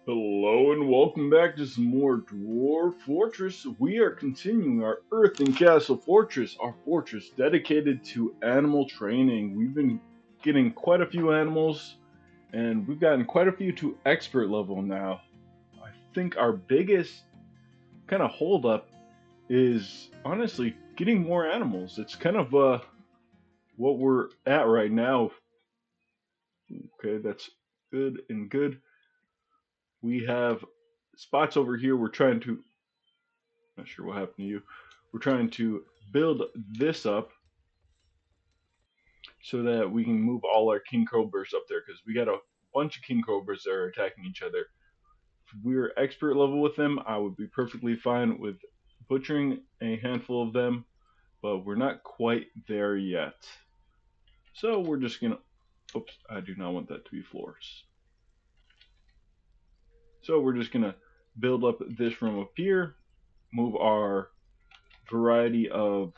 Hello and welcome back to some more Dwarf Fortress. We are continuing our EarthenCastle Fortress, our fortress dedicated to animal training. We've been getting quite a few animals, and we've gotten quite a few to expert level now. I think our biggest kind of holdup is honestly getting more animals. It's kind of what we're at right now. Okay, that's good and good. We have spots over here we're trying to not sure what happened to you. We're trying to build this up so that we can move all our king cobras up there because we got a bunch of king cobras that are attacking each other. If we were expert level with them, I would be perfectly fine with butchering a handful of them, but we're not quite there yet. So we're just gonna. Oops, I do not want that to be floors. So we're just gonna build up this room up here, move our variety of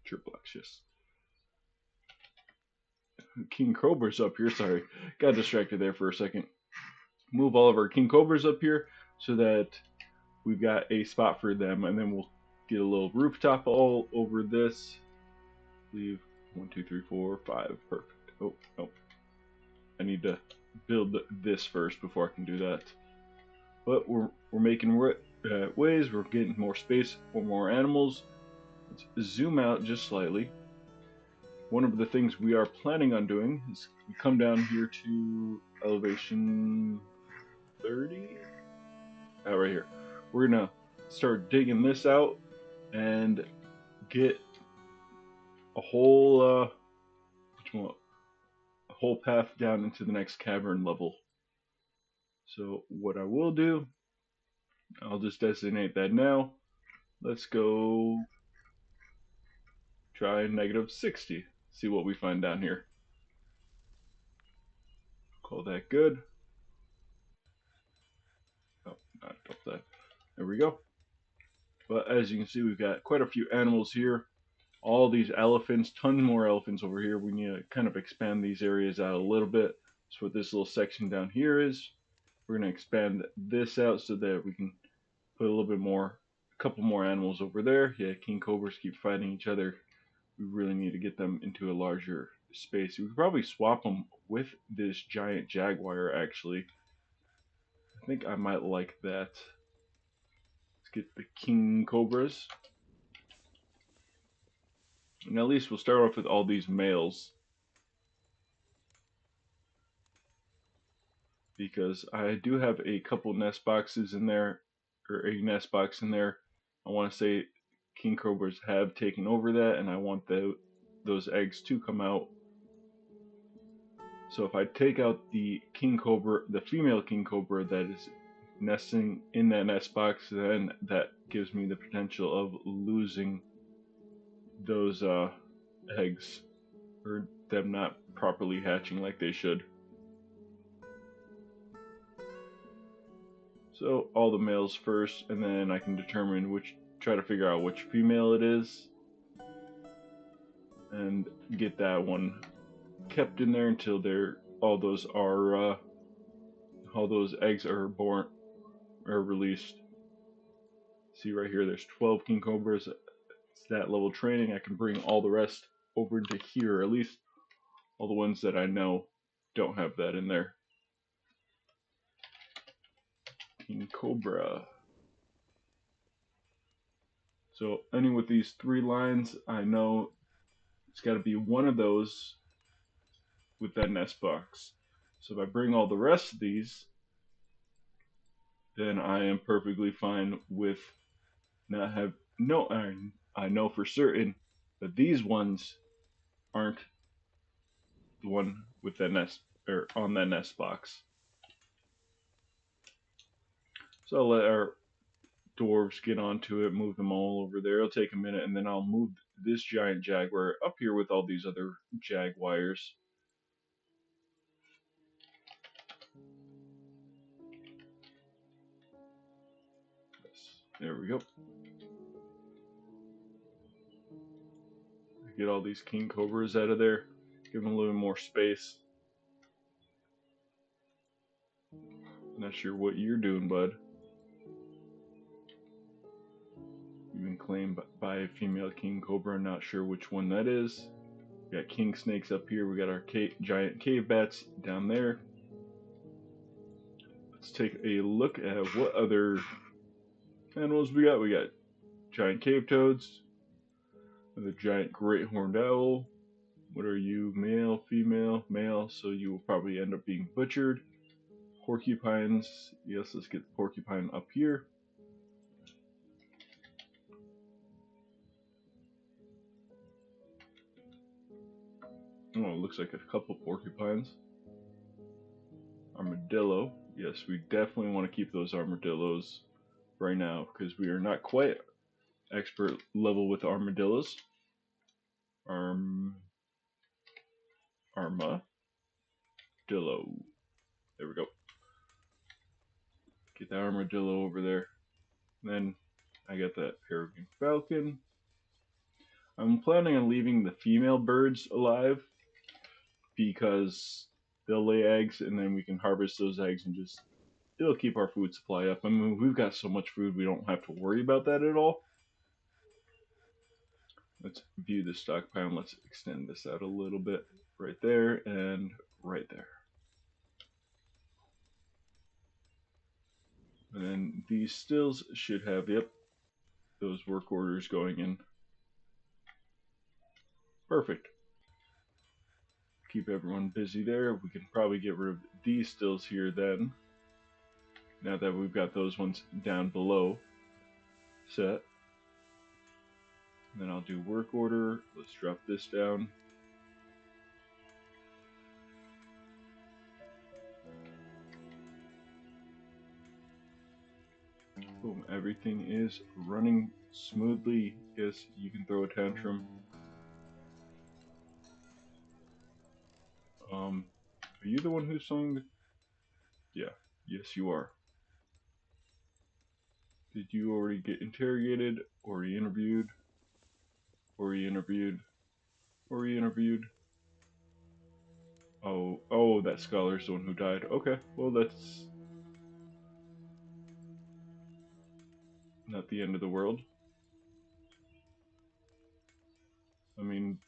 triple axis. King Cobras up here. Sorry, got distracted there for a second. Move all of our King Cobras up here so that we've got a spot for them, and then we'll get a little rooftop all over this. Leave 1, 2, 3, 4, 5. Perfect. Oh, oh. I need to build this first before I can do that. But we're making ways. We're getting more space for more animals. Let's zoom out just slightly. One of the things we are planning on doing is we come down here to elevation 30. Right here. We're gonna start digging this out and get a whole a whole path down into the next cavern level. So what I will do, I'll just designate that now. Let's go try -60. See what we find down here. Call that good. Oh, not that. There we go. But as you can see, we've got quite a few animals here. All these elephants, tons more elephants over here. We need to kind of expand these areas out a little bit. That's what this little section down here is. We're going to expand this out so that we can put a little bit more, a couple more animals over there. Yeah, king cobras keep fighting each other. We really need to get them into a larger space. We could probably swap them with this giant jaguar, actually. I think I might like that. Let's get the king cobras. And at least we'll start off with all these males. Because I do have a couple nest boxes in there, or a nest box in there. I want to say king cobras have taken over that, and I want those eggs to come out. So if I take out the king cobra, the female king cobra that is nesting in that nest box, then that gives me the potential of losing those eggs, or them not properly hatching like they should. So all the males first, and then I can determine try to figure out which female it is, and get that one kept in there until all those eggs are born or released. See right here, there's 12 king cobras. It's that level training. I can bring all the rest over to here, at least all the ones that I know don't have that in there. King cobra. So ending with these 3 lines, I know it's got to be one of those with that nest box. So if I bring all the rest of these, then I am perfectly fine with not have no. I know for certain that these ones aren't the one with that nest or on that nest box. So I'll let our dwarves get onto it, move them all over there. It'll take a minute, and then I'll move this giant jaguar up here with all these other jaguars. There we go. Get all these king cobras out of there. Give them a little more space. Not sure what you're doing, bud. You've been claimed by a female king cobra. Not sure which one that is. We got king snakes up here. We got our giant cave bats down there. Let's take a look at what other animals we got. We got giant cave toads, the giant great horned owl. What are you? Male, female, male. So you will probably end up being butchered. Porcupines. Yes, let's get the porcupine up here. Oh, it looks like a couple porcupines. Armadillo. Yes, we definitely want to keep those armadillos right now because we are not quite expert level with armadillos. Armadillo. There we go. Get the armadillo over there. Then I got that peregrine falcon. I'm planning on leaving the female birds alive because they'll lay eggs and then we can harvest those eggs and just it'll keep our food supply up. I mean, we've got so much food we don't have to worry about that at all. Let's view the stockpile. Let's extend this out a little bit right there and right there. And then these stills should have, yep, those work orders going in. Perfect. Keep everyone busy there. We can probably get rid of these stills here then. Now that we've got those ones down below set. And then I'll do work order. Let's drop this down. Boom, everything is running smoothly. Yes, you can throw a tantrum. Are you the one who sung the... Yeah, yes you are. Did you already get interrogated, or interviewed, or interviewed, or interviewed? Oh, that scholar's the one who died. Okay, well that's not the end of the world. I mean,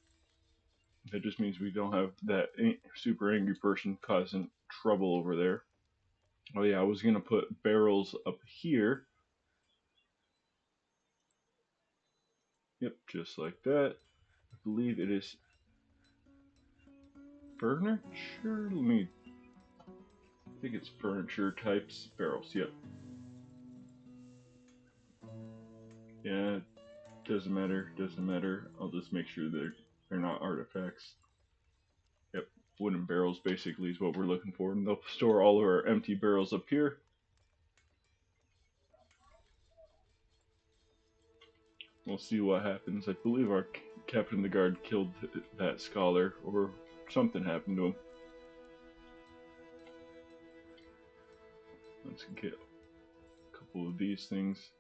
that just means we don't have that super angry person causing trouble over there. Oh yeah, I was gonna put barrels up here. Yep, just like that. I believe it is furniture. I think it's furniture types barrels. Yep. Yeah, doesn't matter. Doesn't matter. I'll just make sure they're not artifacts. Yep, wooden barrels basically is what we're looking for, and they'll store all of our empty barrels up here. We'll see what happens. I believe our captain of the guard killed that scholar, or something happened to him. Let's get a couple of these things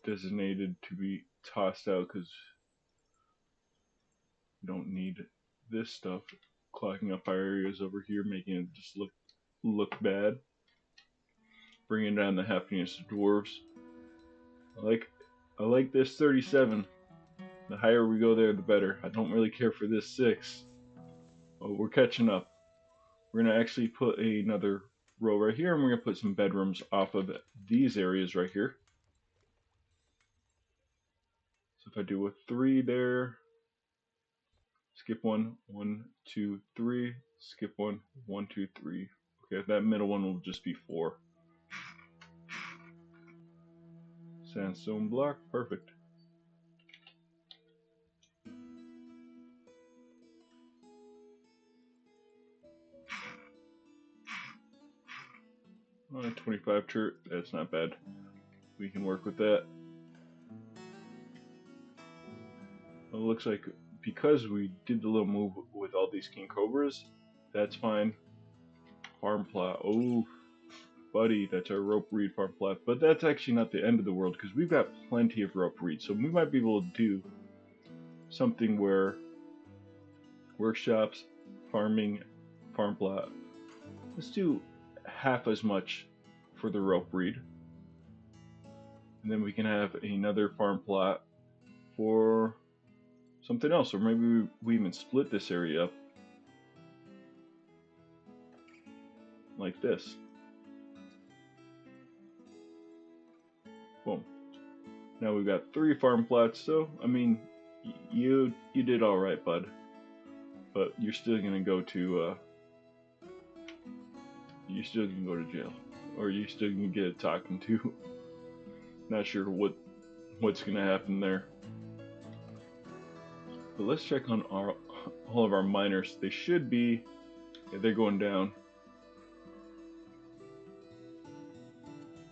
designated to be tossed out because we don't need this stuff clogging up our areas over here, making it just look bad. Bringing down the happiness of dwarves. I like this 37. The higher we go there, the better. I don't really care for this 6. Oh, we're catching up. We're going to actually put another row right here, and we're going to put some bedrooms off of these areas right here. So if I do a 3 there, skip 1, 1, 2, 3, skip 1, 1, 2, 3. Okay, that middle one will just be 4. Sandstone block, perfect. Oh, 25 chert, that's not bad. We can work with that. Well, it looks like because we did the little move with all these king cobras, that's fine. Farm plot. Oh, buddy, that's our rope reed farm plot. But that's actually not the end of the world because we've got plenty of rope reed. So we might be able to do something where workshops, farming, farm plot. Let's do half as much for the rope breed. And then we can have another farm plot for something else, or maybe we even split this area up like this. Boom. Now we've got 3 farm plots, so I mean, you did all right, bud. But you're still gonna go to jail, or you're still gonna get talking to. Not sure what's gonna happen there. But let's check on all of our miners. They should be. Yeah, they're going down.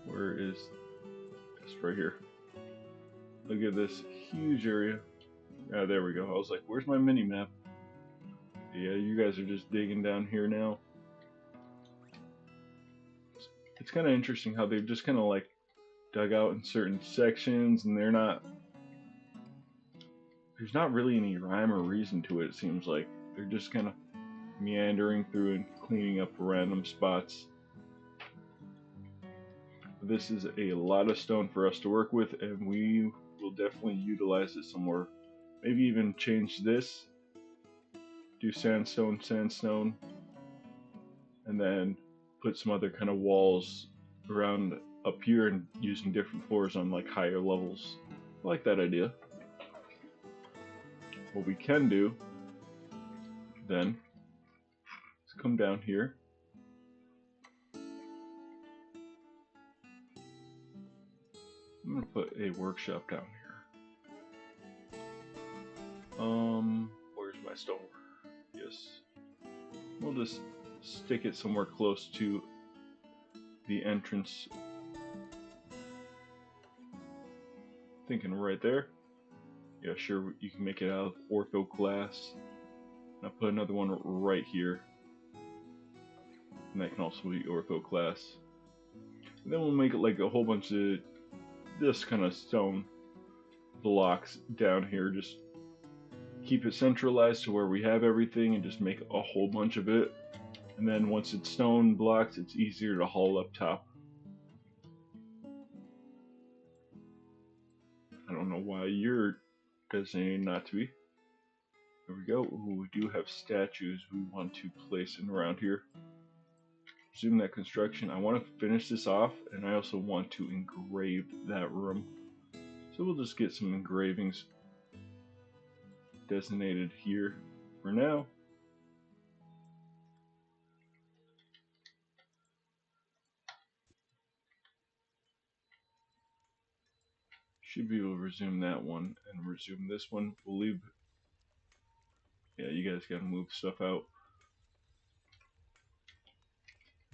Where is this? Right here. Look at this huge area. Ah, there we go. I was like, where's my mini map? Yeah, you guys are just digging down here now. It's kind of interesting how they've just kind of like dug out in certain sections, and there's not really any rhyme or reason to it. It seems like they're just kind of meandering through and cleaning up random spots. This is a lot of stone for us to work with, and we will definitely utilize it some more. Maybe even change this, do sandstone, and then put some other kind of walls around up here and using different floors on like higher levels. I like that idea. What we can do then is come down here. I'm gonna put a workshop down here. Where's my stone? Yes. We'll just stick it somewhere close to the entrance. Thinking right there. Yeah, sure, you can make it out of ortho glass. And I'll put another one right here. And that can also be ortho glass. And then we'll make it like a whole bunch of this kind of stone blocks down here. Just keep it centralized to where we have everything and just make a whole bunch of it. And then once it's stone blocks, it's easier to haul up top. I don't know why you're designated not to be. There we go. Ooh, we do have statues we want to place in around here. Resume that construction. I want to finish this off, and I also want to engrave that room. So we'll just get some engravings designated here for now. Should be able to resume that one and resume this one. We'll leave. Yeah, you guys gotta move stuff out.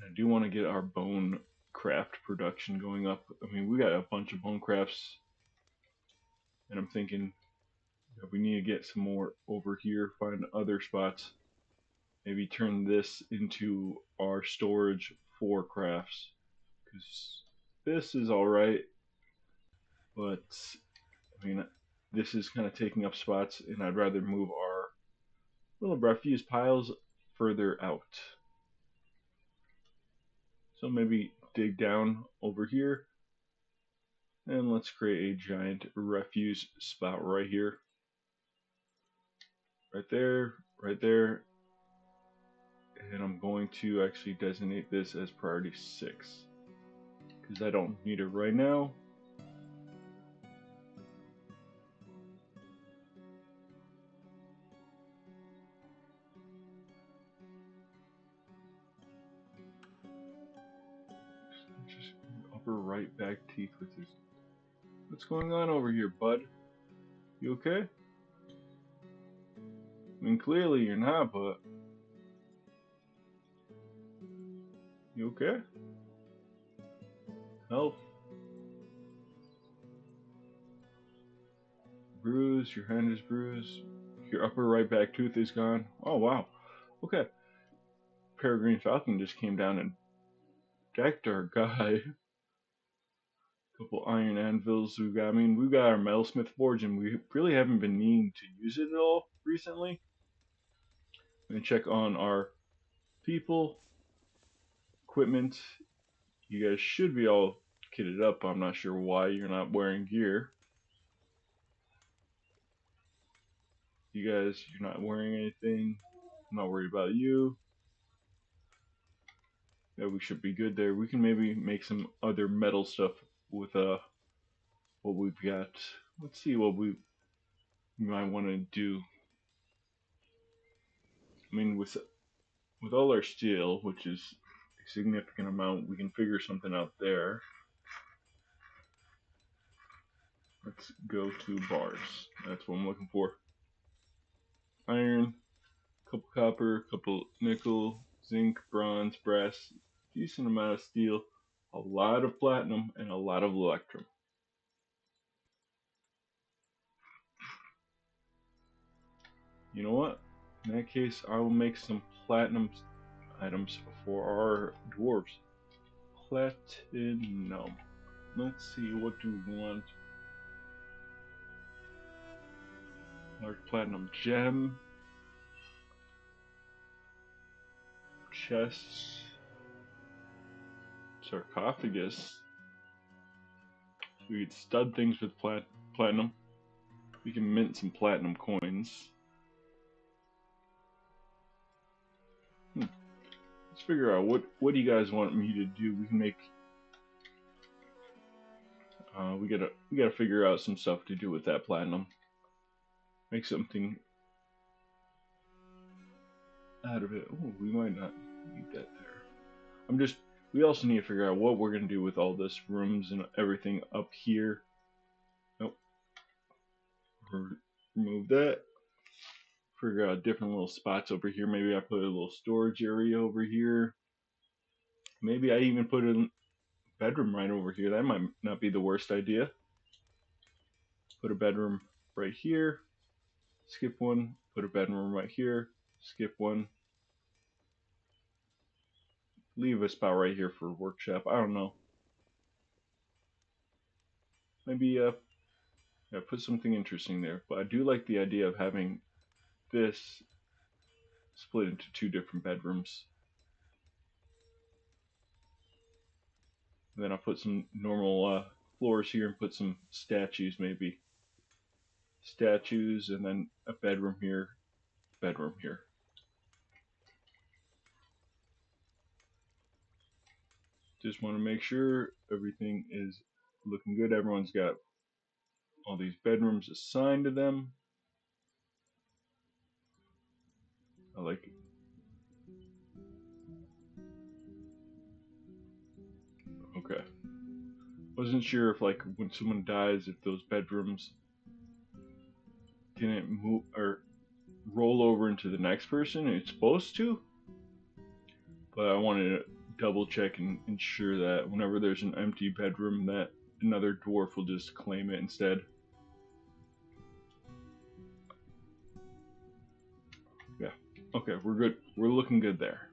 I do want to get our bone craft production going up. I mean, we got a bunch of bone crafts, and I'm thinking that we need to get some more over here, find other spots. Maybe turn this into our storage for crafts, because this is alright, but I mean, this is kind of taking up spots, and I'd rather move our little refuse piles further out. So maybe dig down over here, and let's create a giant refuse spot right here. Right there, right there. And I'm going to actually designate this as priority 6, because I don't need it right now. Just upper right back teeth with his. What's going on over here, bud? You okay? I mean, clearly you're not, but you okay? Health. Bruise. Your hand is bruised. Your upper right back tooth is gone. Oh wow. Okay. Peregrine Falcon just came down and decked our guy. Couple iron anvils we've got. I mean, we've got our metalsmith forge, and we really haven't been needing to use it at all recently. I'm gonna check on our people, equipment. You guys should be all kitted up. I'm not sure why you're not wearing gear. You're not wearing anything. I'm not worried about you. Yeah, we should be good there. We can maybe make some other metal stuff with what we've got. Let's see what we might want to do. I mean, with all our steel, which is a significant amount, we can figure something out there. Let's go to bars. That's what I'm looking for. Iron, couple copper, couple nickel, zinc, bronze, brass, decent amount of steel, a lot of platinum, and a lot of electrum. You know what? In that case, I will make some platinum items for our dwarves. Platinum. Let's see, what do we want? Large platinum gem. Chests. Sarcophagus. We could stud things with platinum. We can mint some platinum coins. Let's figure out what do you guys want me to do. We can make. We gotta figure out some stuff to do with that platinum. Make something out of it. Oh, we might not need that there. We also need to figure out what we're gonna do with all this rooms and everything up here. Nope. Remove that. Figure out different little spots over here. Maybe I put a little storage area over here. Maybe I even put a bedroom right over here. That might not be the worst idea. Put a bedroom right here. Skip one. Put a bedroom right here. Skip one. Leave a spot right here for workshop. I don't know. Maybe yeah, put something interesting there. But I do like the idea of having this split into two different bedrooms. And then I'll put some normal floors here and put some statues maybe. Statues and then a bedroom here, bedroom here. Just want to make sure everything is looking good. Everyone's got all these bedrooms assigned to them. I like it. Okay. Wasn't sure if like when someone dies, if those bedrooms didn't move or roll over into the next person. It's supposed to, but I wanted to double check and ensure that whenever there's an empty bedroom, that another dwarf will just claim it instead. Yeah. Okay, we're good. We're looking good there.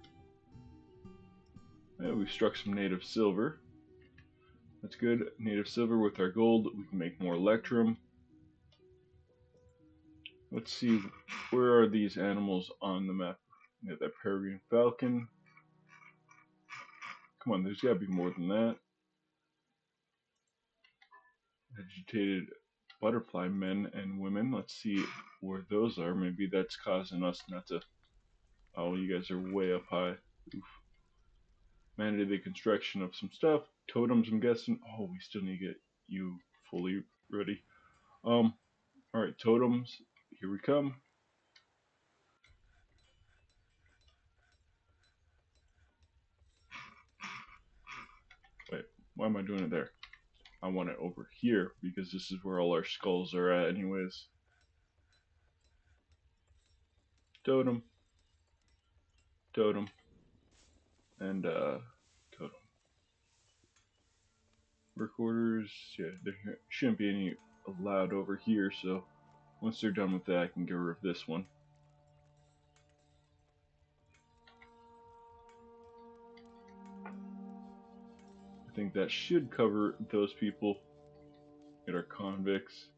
Yeah, we struck some native silver. That's good. Native silver with our gold. We can make more electrum. Let's see, where are these animals on the map? We have that peregrine falcon. Come on, there's got to be more than that. Agitated butterfly men and women. Let's see where those are. Maybe that's causing us not to. Oh, you guys are way up high. Oof. Mandated the construction of some stuff. Totems, I'm guessing. Oh, we still need to get you fully ready. Alright, totems. Here we come. Wait, why am I doing it there? I want it over here because this is where all our skulls are at anyways. Totem. Totem. And totem. Work orders. Yeah, there shouldn't be any allowed over here, so once they're done with that, I can get rid of this one. I think that should cover those people that are convicts.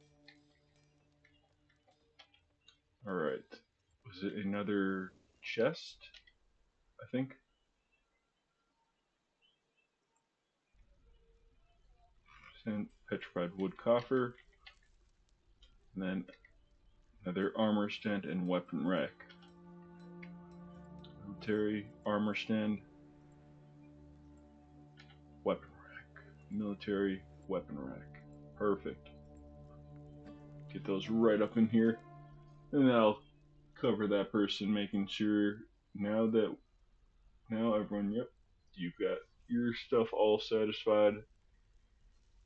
Alright. Was it another chest? I think. stand, petrified wood coffer, and then another armor stand and weapon rack. Military armor stand, weapon rack. Military weapon rack. Perfect. Get those right up in here, and that'll cover that person, making sure now everyone, yep, you've got your stuff all satisfied.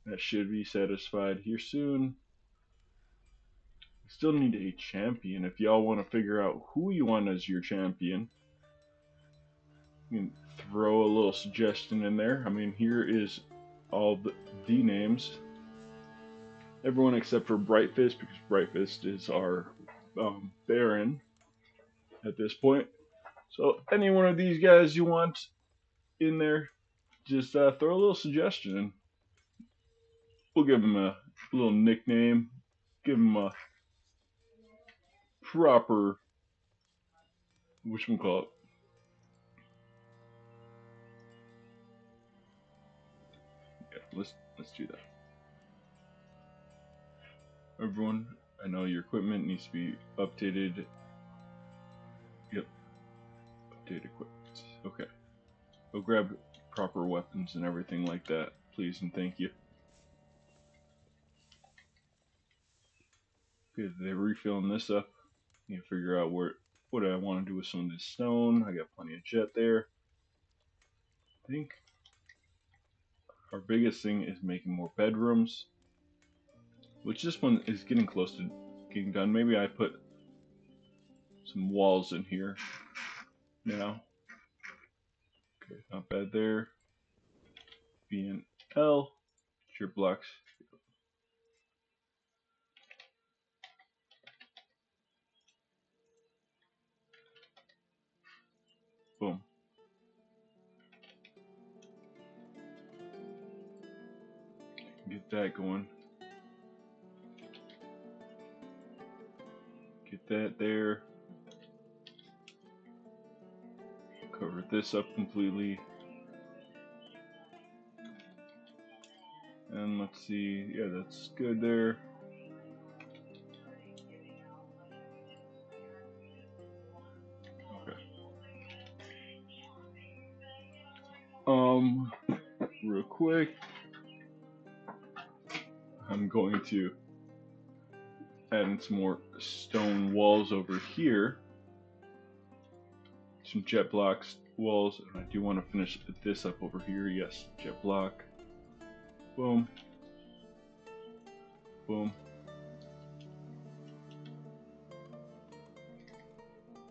That should be satisfied here soon. We still need a champion. If y'all want to figure out who you want as your champion, you can throw a little suggestion in there. I mean, here is all the names. Everyone except for Brightfist, because Brightfist is our Baron at this point. So any one of these guys you want in there, just throw a little suggestion in. We'll give him a little nickname, give him a proper, whatchamacallit. Yeah, let's do that. Everyone, I know your equipment needs to be updated. Yep, update equipment. Okay, go grab proper weapons and everything like that, please and thank you. Okay, they're refilling this up. You can figure out what I want to do with some of this stone. I got plenty of jet there. I think our biggest thing is making more bedrooms, which this one is getting close to getting done. Maybe I put some walls in here now. Okay, not bad there. B and L, strip blocks. Boom. Get that going. Get that there. Cover this up completely. And let's see, yeah, that's good there. Okay. Real quick, I'm going to add in some more stone walls over here. Some jet blocks walls, and I do want to finish this up over here. Yes, jet block. Boom. Boom.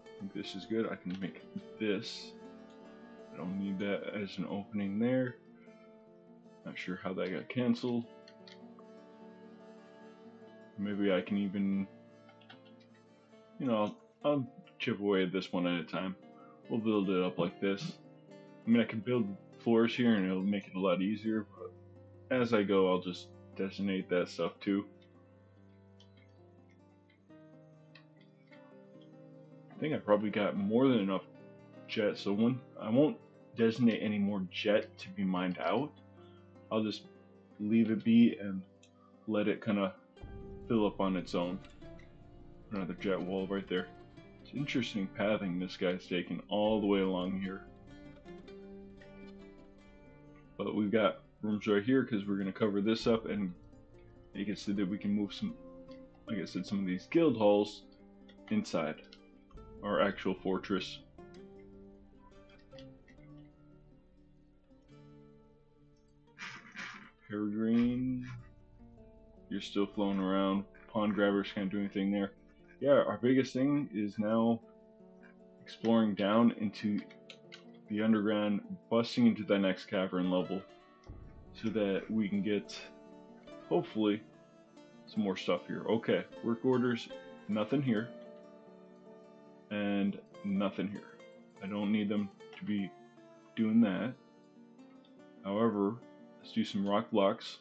I think this is good. I can make this. I don't need that as an opening there. Not sure how that got canceled. Maybe I can even, I'll chip away at this one at a time. We'll build it up like this. I mean, I can build floors here and it'll make it a lot easier, but as I go, I'll just designate that stuff too. I think I probably got more than enough jet, so I won't designate any more jet to be mined out. I'll just leave it be and let it kind of fill up on its own. Another jet wall right there. It's interesting pathing this guy's taking all the way along here. But we've got rooms right here because we're going to cover this up and make it so that we can move some, like I said, some of these guild halls inside our actual fortress. Peregrine, you're still floating around. Pond grabbers can't do anything there. Yeah, our biggest thing is now exploring down into the underground, busting into the next cavern level so that we can get, hopefully, some more stuff here. Okay, work orders, nothing here, and nothing here. I don't need them to be doing that. However, let's do some rock blocks.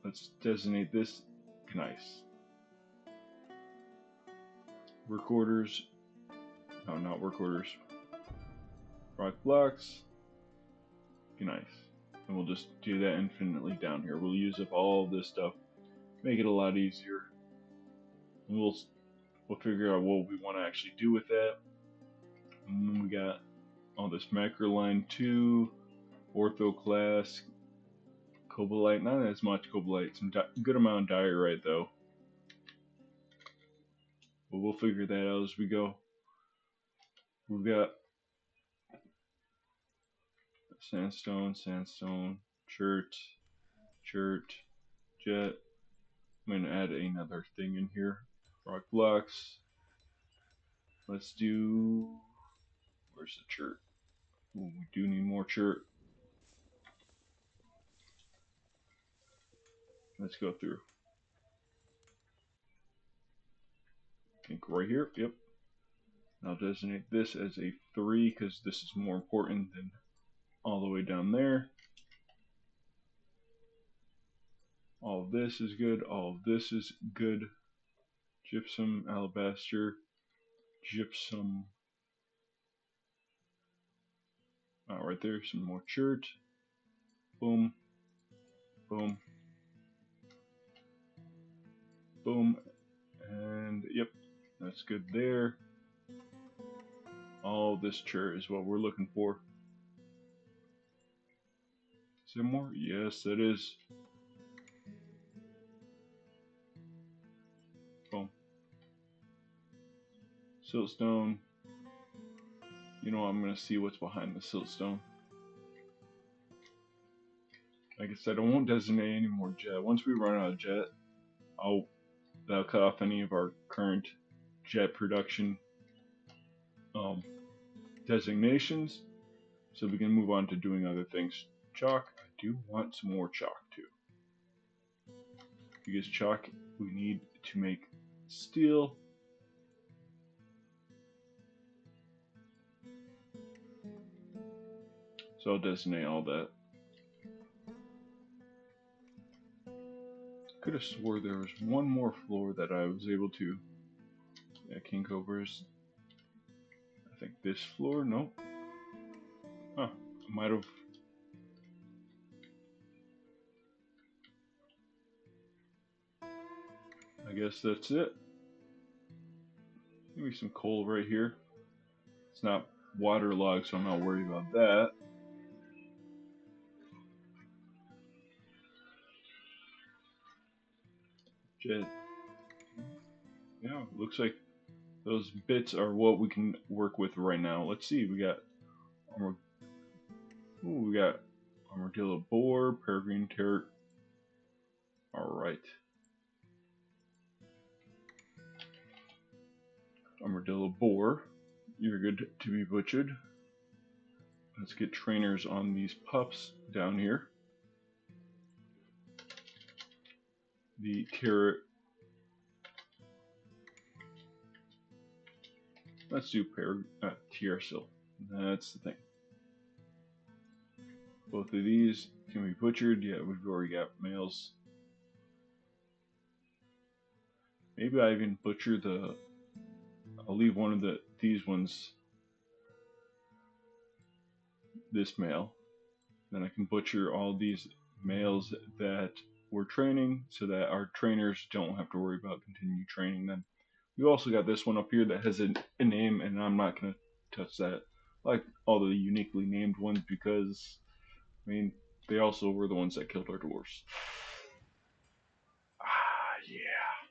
Let's designate this gneiss. Work orders. No, not work orders. Rock blocks. Gneiss. And we'll just do that infinitely down here. We'll use up all this stuff, make it a lot easier. And we'll figure out what we want to actually do with that. And then we got all this macroline 2, ortho class, cobalite, not as much cobalite, some good amount of diorite though. But we'll figure that out as we go. We've got sandstone, chert, jet. I'm going to add another thing in here. Rock blocks. Let's do... Where's the chert? Ooh, we do need more chert. Let's go through. I think right here. Yep. I'll designate this as a 3 because this is more important than all the way down there. All of this is good. All of this is good. Gypsum, alabaster, gypsum. Right there, some more chert. Boom, boom, boom, and yep, that's good there. All this chert is what we're looking for. Is there more? Yes, it is. Boom. Siltstone. You know, I'm gonna see what's behind the siltstone. Like I said, I won't designate any more jet. Once we run out of jet, that'll cut off any of our current jet production designations, so we can move on to doing other things. Chalk, I do want some more chalk too, because chalk we need to make steel. So I'll designate all that. Could have swore there was one more floor that I was able to. Yeah, king cobras. I think this floor. Nope. Huh. I might have. I guess that's it. Maybe some coal right here. It's not waterlogged, so I'm not worried about that. Jet. Yeah, looks like those bits are what we can work with right now. Let's see. We got we got armadillo boar, peregrine turret. All right. Armadillo boar, you're good to be butchered. Let's get trainers on these pups down here. The carrot. Let's do Tiersil. That's the thing. Both of these can be butchered. Yeah, we've already got males. Maybe I even butcher the. I'll leave one of these ones. This male. Then I can butcher all these males that we're training, so that our trainers don't have to worry about continue training them. We also got this one up here that has a name, and I'm not going to touch that. I like all the uniquely named ones because, I mean, they also were the ones that killed our dwarves. Ah, yeah.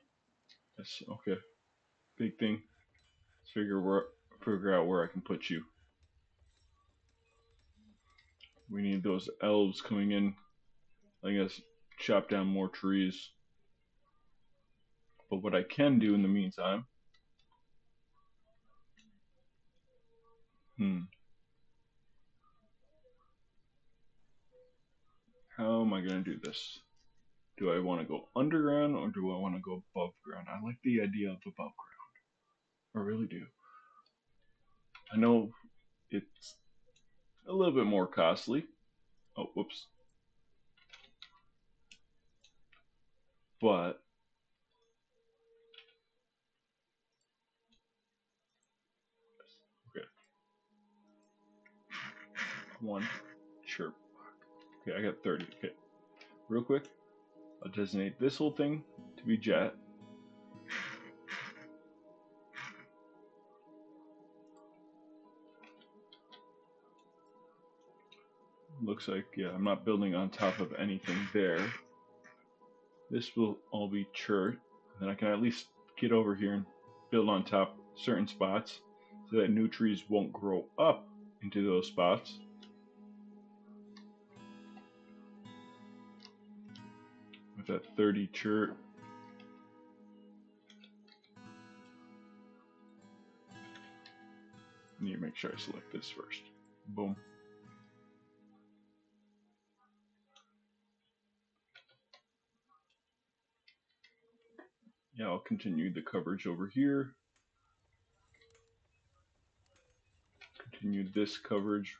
That's okay. Big thing. Let's figure out where I can put you. We need those elves coming in. I guess chop down more trees. But what I can do in the meantime. How am I going to do this? Do I want to go underground or do I want to go above ground? I like the idea of above ground. I really do. I know it's a little bit more costly. Oh, whoops. But okay. One chirp. Okay, I got 30. Okay, real quick, I'll designate this whole thing to be jet. Looks like, yeah, I'm not building on top of anything there. This will all be chert. Then I can at least get over here and build on top certain spots so that new trees won't grow up into those spots. With that 30 chert. I need to make sure I select this first. Boom. Yeah, I'll continue the coverage over here. Continue this coverage.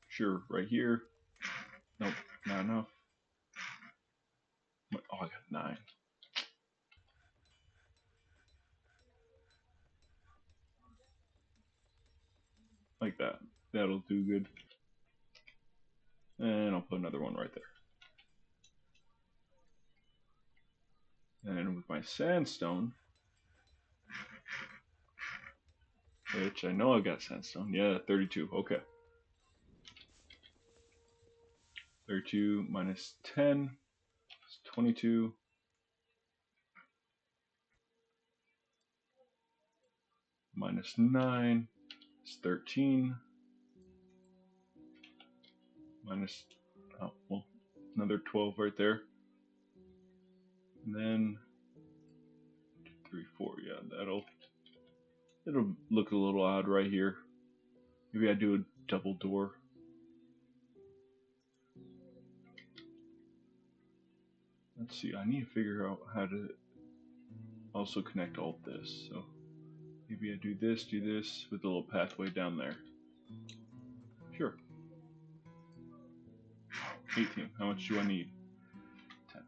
Sure, right here. Nope, not enough. Oh, I got 9. Like that. That'll do good. And I'll put another one right there. And with my sandstone, which I know I got sandstone. Yeah, 32. Okay. 32 minus 10 is 22. Minus 9 is 13. Minus, oh, well, another 12 right there. And then 2, 3, 4. Yeah, it'll look a little odd right here. Maybe I do a double door. Let's see, I need to figure out how to also connect all this. So maybe I do this with a little pathway down there. Sure. 18. How much do I need? 10.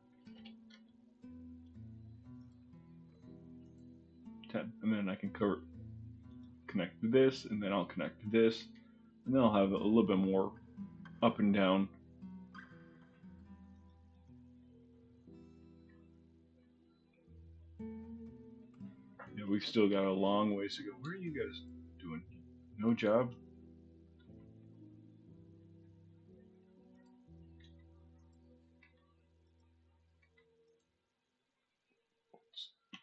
10. And then I can connect to this, and then I'll connect to this, and then I'll have a little bit more up and down. Yeah, we've still got a long ways to go. What are you guys doing? No job?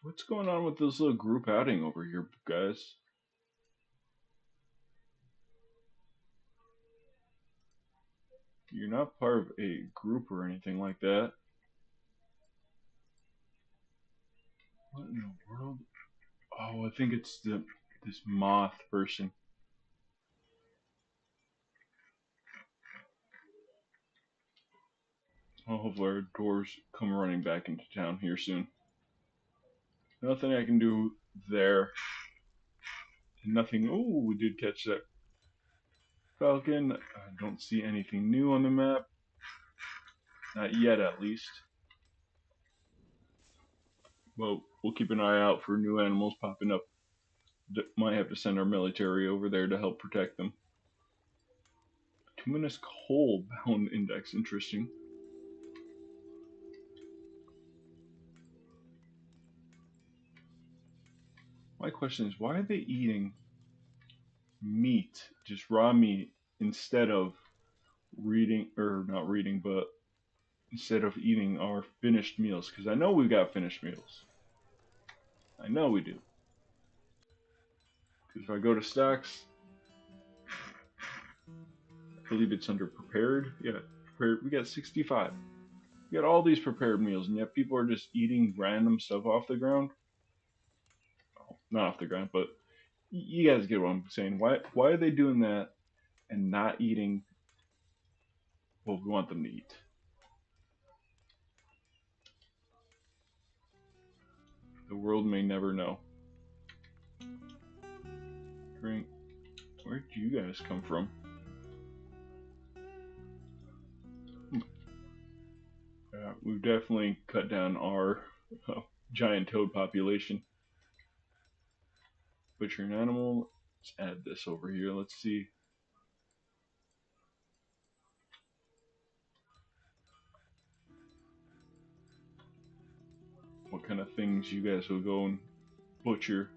What's going on with this little group outing over here, guys? You're not part of a group or anything like that. What in the world? Oh, I think it's this moth person. Oh, hopefully our doors come running back into town here soon. Nothing I can do there. Nothing. Oh, we did catch that falcon. I don't see anything new on the map. Not yet, at least. Well, we'll keep an eye out for new animals popping up. Might have to send our military over there to help protect them. Tuminous coal bound index. Interesting. My question is, why are they eating meat, just raw meat, instead of instead of eating our finished meals? Because I know we've got finished meals. I know we do. Because if I go to stocks, I believe it's under prepared. Yeah, prepared. We got 65. We got all these prepared meals, and yet people are just eating random stuff off the ground. Oh, not off the ground, but you guys get what I'm saying. Why are they doing that and not eating what we want them to eat? The world may never know. Drink. Where do you guys come from? We've definitely cut down our giant toad population. Butcher an animal. Let's add this over here. Let's see. kind of things you guys will go and butcher.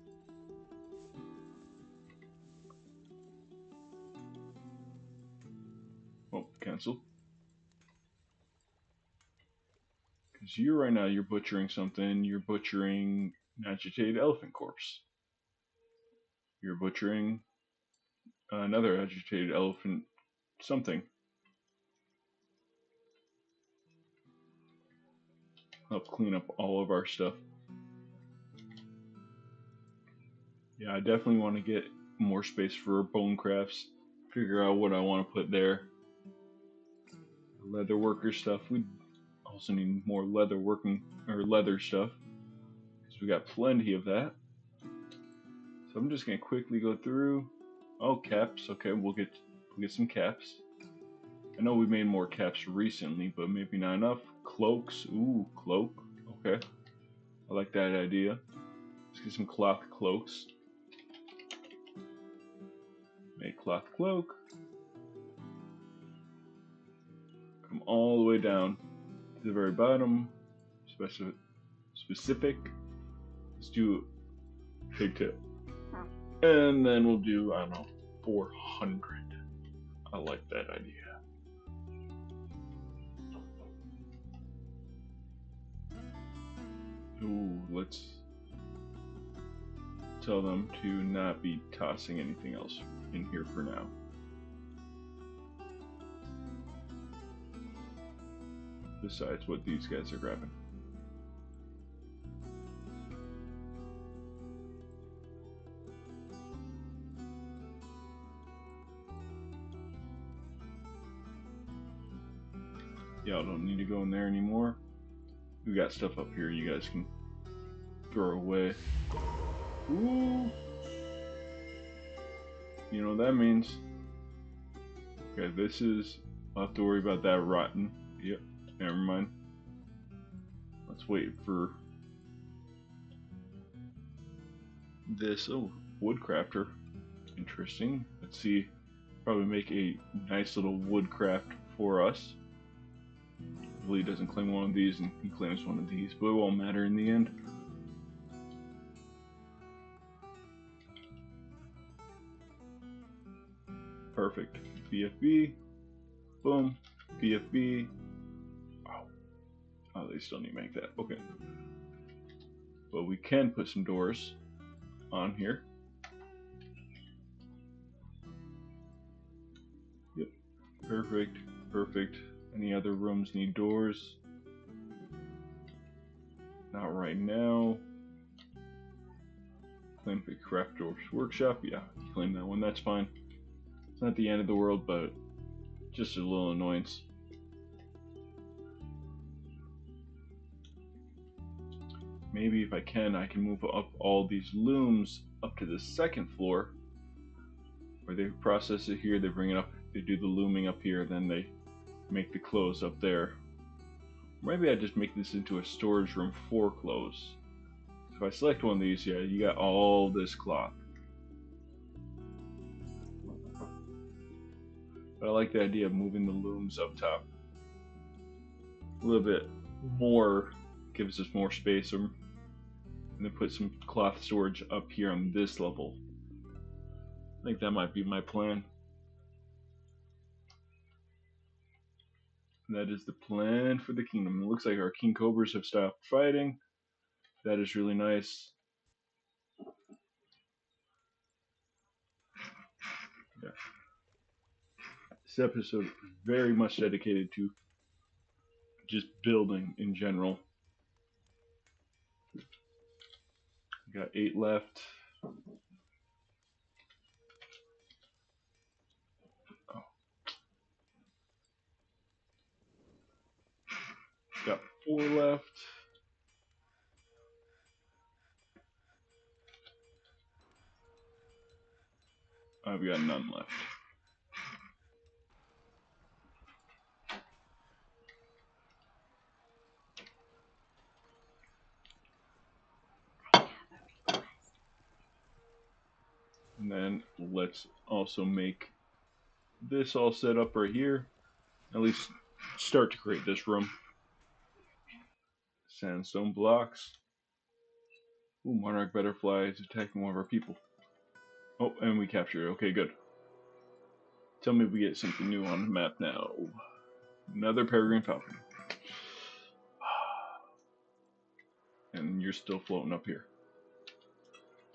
Oh, cancel. Because you right now, you're butchering something. You're butchering an agitated elephant corpse. You're butchering another agitated elephant something. Help clean up all of our stuff. Yeah, I definitely want to get more space for bone crafts. Figure out what I want to put there. Leather worker stuff. We also need more leather working or leather stuff because we got plenty of that. So I'm just gonna quickly go through. Oh, caps. Okay, we'll get some caps. I know we made more caps recently, but maybe not enough. Cloaks. Ooh, cloak. Okay, I like that idea. Let's get some cloth cloaks. Make cloth cloak. Come all the way down to the very bottom. Specific. Let's do pigtail. And then we'll do, I don't know, 400. I like that idea. Ooh, let's tell them to not be tossing anything else in here for now. Besides what these guys are grabbing. Y'all don't need to go in there anymore. We got stuff up here you guys can throw away. Ooh. You know what that means. Okay, this is... I'll have to worry about that rotten. Yep, never mind. Let's wait for this. Oh, woodcrafter. Interesting. Let's see. Probably make a nice little woodcraft for us. Hopefully he doesn't claim one of these and he claims one of these, but it won't matter in the end. Perfect. BFB. Boom. BFB. Oh, they still need to make that. Okay. But we can put some doors on here. Yep. Perfect. Perfect. Any other rooms need doors? Not right now. Claim for Craft Doors Workshop. Yeah, claim that one. That's fine. It's not the end of the world, but just a little annoyance. Maybe if I can move up all these looms up to the second floor, where they process it here, they bring it up, they do the looming up here, then they make the clothes up there. Maybe I just make this into a storage room for clothes. So if I select one of these, yeah, you got all this cloth. But I like the idea of moving the looms up top. A little bit more, gives us more space, and then put some cloth storage up here on this level. I think that might be my plan. That is the plan for the kingdom. It looks like our king cobras have stopped fighting. That is really nice. Yeah. This episode is very much dedicated to just building in general. We got 8 left. Oh. Got 4 left. I've got none left. And then let's also make this all set up right here. At least start to create this room. Sandstone blocks. Ooh, monarch butterfly is attacking one of our people. Oh, and we captured it. Okay, good. Tell me we get something new on the map now. Another peregrine falcon. And you're still floating up here.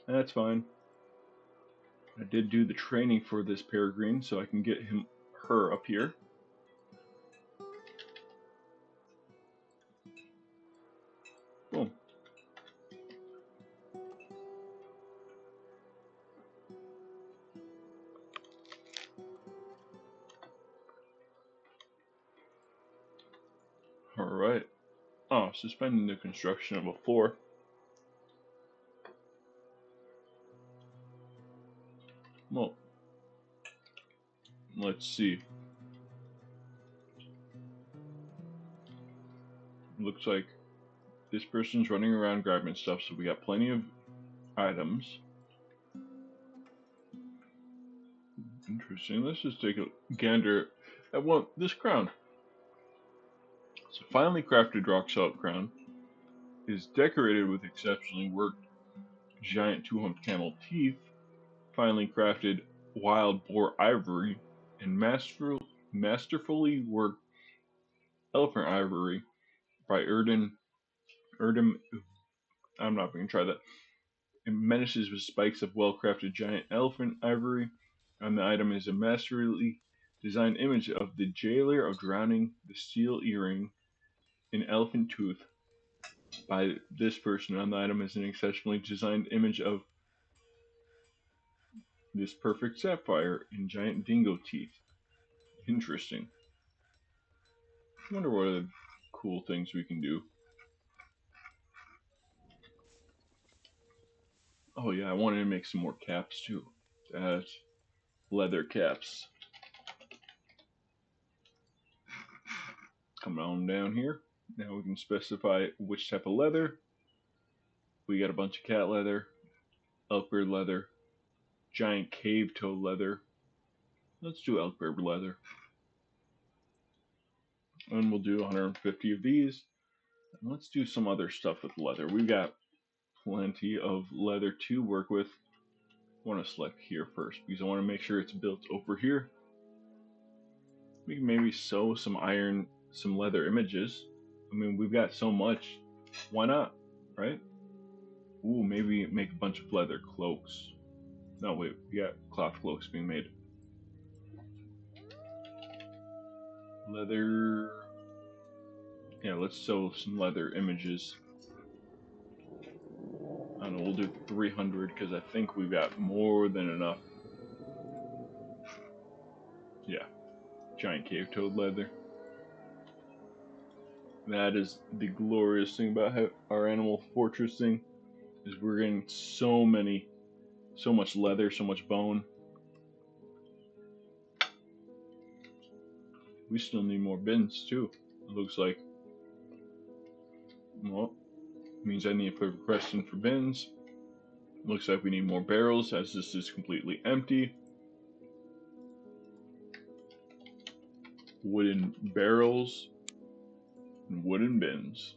That's fine. I did do the training for this peregrine, so I can get her up here. Boom. Alright. Oh, suspending the construction of a floor. Well, let's see. Looks like this person's running around grabbing stuff, so we got plenty of items. Interesting. Let's just take a gander at this crown. So finely crafted rock salt crown is decorated with exceptionally worked giant two-humped camel teeth, finely crafted wild boar ivory, and masterfully worked elephant ivory by Erdem. I'm not going to try that. It menaces with spikes of well-crafted giant elephant ivory. On the item is a masterly designed image of the jailer of drowning the steel earring in elephant tooth by this person. On the item is an exceptionally designed image of this perfect sapphire in giant dingo teeth. Interesting. I wonder what other cool things we can do. Oh yeah, I wanted to make some more caps too. That's leather caps. Come on down here. Now we can specify which type of leather. We got a bunch of cat leather, elkbeard leather, giant cave toe leather. Let's do elkbeard leather. And we'll do 150 of these. And let's do some other stuff with leather. We've got plenty of leather to work with. I want to select here first because I want to make sure it's built over here. We can maybe sew some leather images. I mean, we've got so much. Why not? Right? Ooh, maybe make a bunch of leather cloaks. No, wait, we got cloth cloaks being made. Leather. Yeah, let's sew some leather images. I don't know, we'll do 300 because I think we've got more than enough. Yeah, giant cave toad leather. That is the glorious thing about our animal fortressing, is we're getting so much leather, so much bone. We still need more bins too. It looks like. Well, means I need to put a request in for bins. Looks like we need more barrels as this is completely empty. Wooden barrels and wooden bins.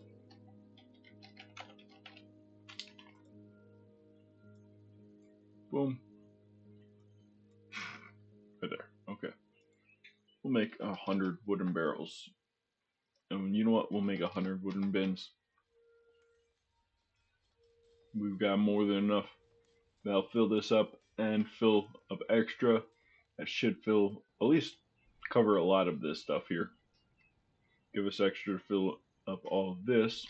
Boom. Right there. Okay. We'll make 100 wooden barrels. And you know what? We'll make 100 wooden bins. We've got more than enough. That'll fill this up and fill up extra. That should fill, at least cover a lot of this stuff here. Give us extra to fill up all of this.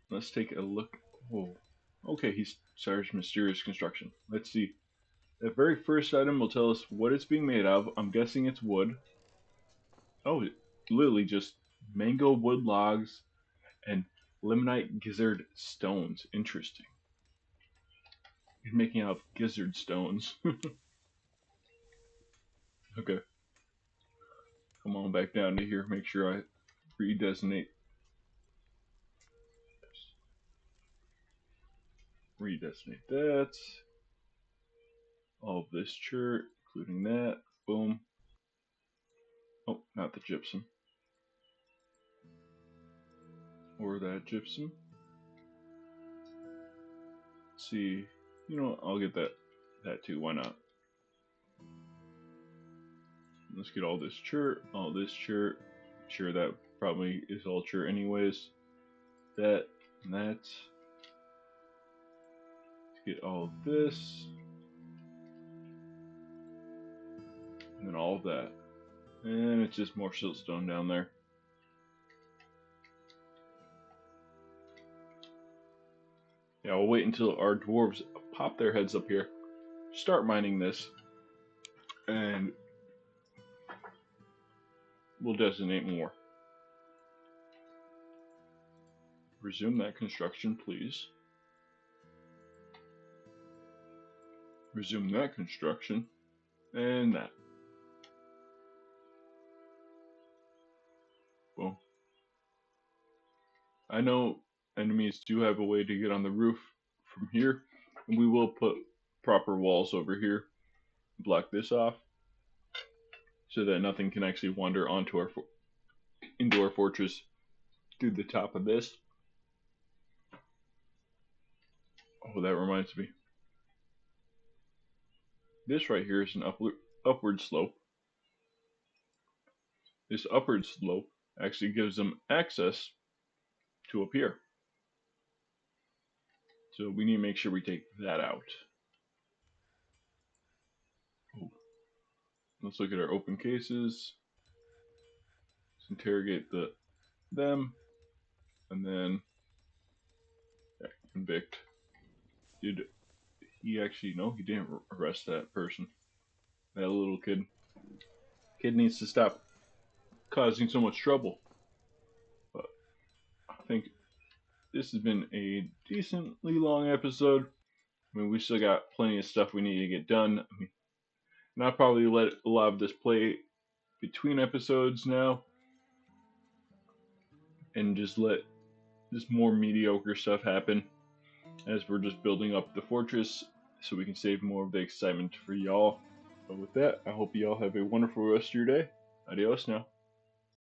Let's take a look. Whoa. Okay, he starts mysterious construction. Let's see. The very first item will tell us what it's being made of. I'm guessing it's wood. Oh, literally just mango wood logs and limonite gizzard stones. Interesting. He's making out of gizzard stones. Okay. Come on back down to here. Make sure I redesignate. Redesignate that. All of this chert, including that. Boom. Oh, not the gypsum. or that gypsum. Let's see, you know, I'll get that too. Why not? Let's get all this chert, all this chert. Sure, that probably is all chert anyways. That and that. Let's get all of this. And then all of that. And it's just more siltstone down there. Yeah, we'll wait until our dwarves pop their heads up here, start mining this, and we'll designate more. Resume that construction, please. Resume that construction, and that. Boom. I know enemies do have a way to get on the roof from here, and we will put proper walls over here, block this off, so that nothing can actually wander onto into our fortress through the top of this. Oh, that reminds me. This right here is an upward slope. This upward slope actually gives them access to up here. So we need to make sure we take that out. Oh. Let's look at our open cases. Let's interrogate them, and then convict. Did he actually? No, he didn't arrest that person. That little kid. Kid needs to stop causing so much trouble. But I think this has been a decently long episode. I mean, we still got plenty of stuff we need to get done. I mean, and I'll probably let a lot of this play between episodes now, and just let this more mediocre stuff happen as we're just building up the fortress so we can save more of the excitement for y'all. But with that, I hope y'all have a wonderful rest of your day. Adios now.